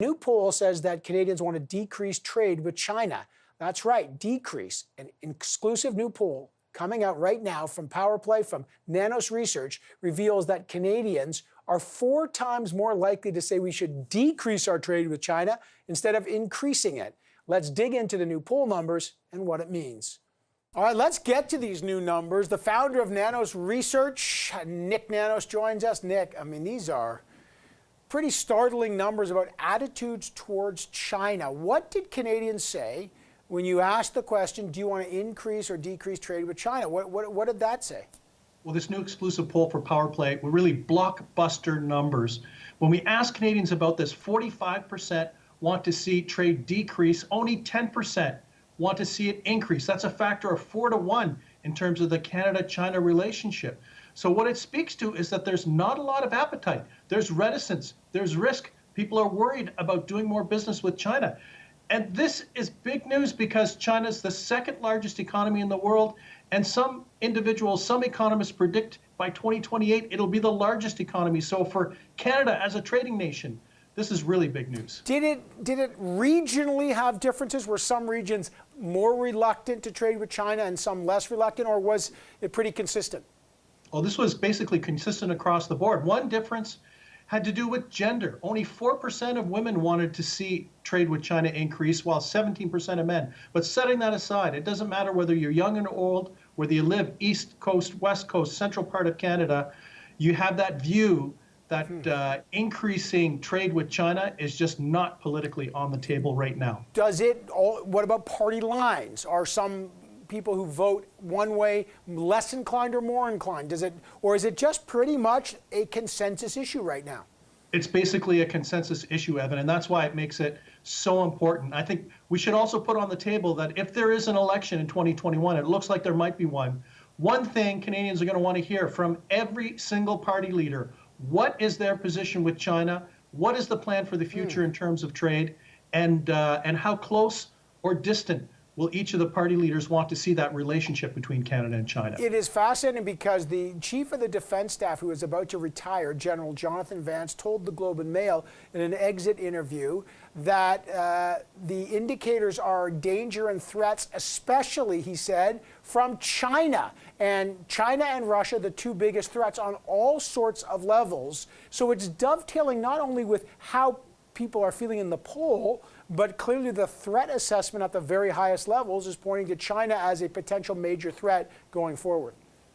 New poll says that Canadians want to decrease trade with China. That's right, decrease. An exclusive new poll coming out right now from PowerPlay from Nanos Research reveals that Canadians are 4 times more likely to say we should decrease our trade with China instead of increasing it. Let's dig into the new poll numbers and what it means. All right, let's get to these new numbers. The founder of Nanos Research, Nik Nanos, joins us. Nik, I mean, these are pretty startling numbers about attitudes towards China. What did Canadians say when you asked the question, do you want to increase or decrease trade with China? What did that say? Well, this new exclusive poll for PowerPlay were really blockbuster numbers. When we asked Canadians about this, 45% want to see trade decrease, only 10% want to see it increase. That's a factor of 4 to 1 in terms of the Canada-China relationship. So what it speaks to is that there's not a lot of appetite. There's reticence, there's risk. People are worried about doing more business with China. And this is big news because China's the second largest economy in the world. And some individuals, some economists predict by 2028, it'll be the largest economy. So for Canada as a trading nation, this is really big news. Did it regionally have differences? Were some regions more reluctant to trade with China and some less reluctant, or was it pretty consistent? Oh, this was basically consistent across the board. One difference had to do with gender. Only 4% of women wanted to see trade with China increase, while 17% of men. But setting that aside, it doesn't matter whether you're young and old, whether you live East Coast, West Coast, central part of Canada, you have that view that increasing trade with China is just not politically on the table right now. What about party lines? Are some people who vote one way less inclined or more inclined? Or is it just pretty much a consensus issue right now? It's basically a consensus issue, Evan, and that's why it makes it so important. I think we should also put on the table that if there is an election in 2021, it looks like there might be one thing Canadians are going to want to hear from every single party leader: what is their position with China? What is the plan for the future in terms of trade? And how close or distant will each of the party leaders want to see that relationship between Canada and China? It is fascinating because the chief of the defense staff, who is about to retire, General Jonathan Vance, told the Globe and Mail in an exit interview that the indicators are danger and threats, especially, he said, from China. And China and Russia, the two biggest threats on all sorts of levels. So it's dovetailing not only with how people are feeling in the poll, but clearly the threat assessment at the very highest levels is pointing to China as a potential major threat going forward.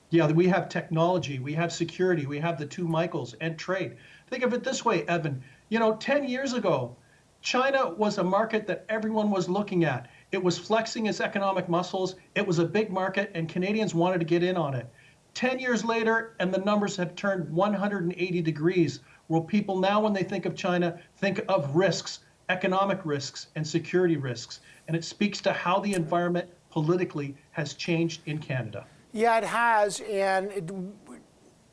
Yeah, we have technology, we have security, we have the two Michaels, and trade. Think of it this way, Evan. 10 years ago, China was a market that everyone was looking at. It was flexing its economic muscles. It was a big market, and Canadians wanted to get in on it. 10 years later, and the numbers have turned 180 degrees, where people now, when they think of China, think of risks, economic risks and security risks. And it speaks to how the environment politically has changed in Canada. Yeah, it has. And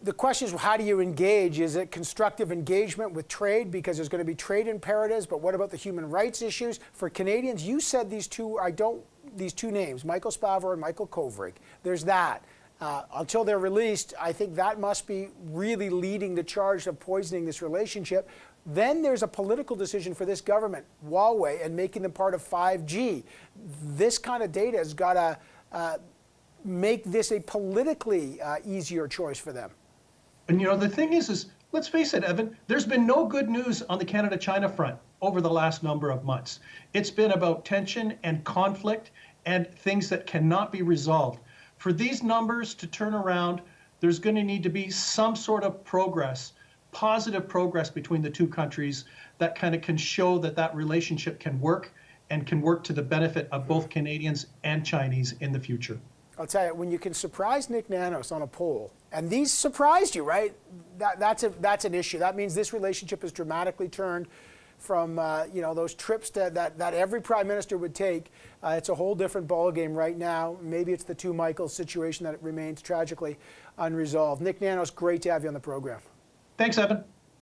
the question is, how do you engage? Is it constructive engagement with trade because there's going to be trade imperatives? But what about the human rights issues? For Canadians, you said these two names, Michael Spavor and Michael Kovrig. There's that. Until they're released, I think that must be really leading the charge of poisoning this relationship. Then there's a political decision for this government, Huawei, and making them part of 5G. This kind of data has got to make this a politically easier choice for them. And the thing is let's face it, Evan, there's been no good news on the Canada-China front over the last number of months. It's been about tension and conflict and things that cannot be resolved. For these numbers to turn around, there's going to need to be some sort of progress, positive progress between the two countries that kind of can show that that relationship can work and can work to the benefit of both Canadians and Chinese in the future. I'll tell you, when you can surprise Nik Nanos on a poll, and these surprised you, right? That's an issue. That means this relationship has dramatically turned from those trips that every prime minister would take. It's a whole different ballgame right now. Maybe it's the two Michaels situation that remains tragically unresolved. Nik Nanos, great to have you on the program. Thanks, Evan.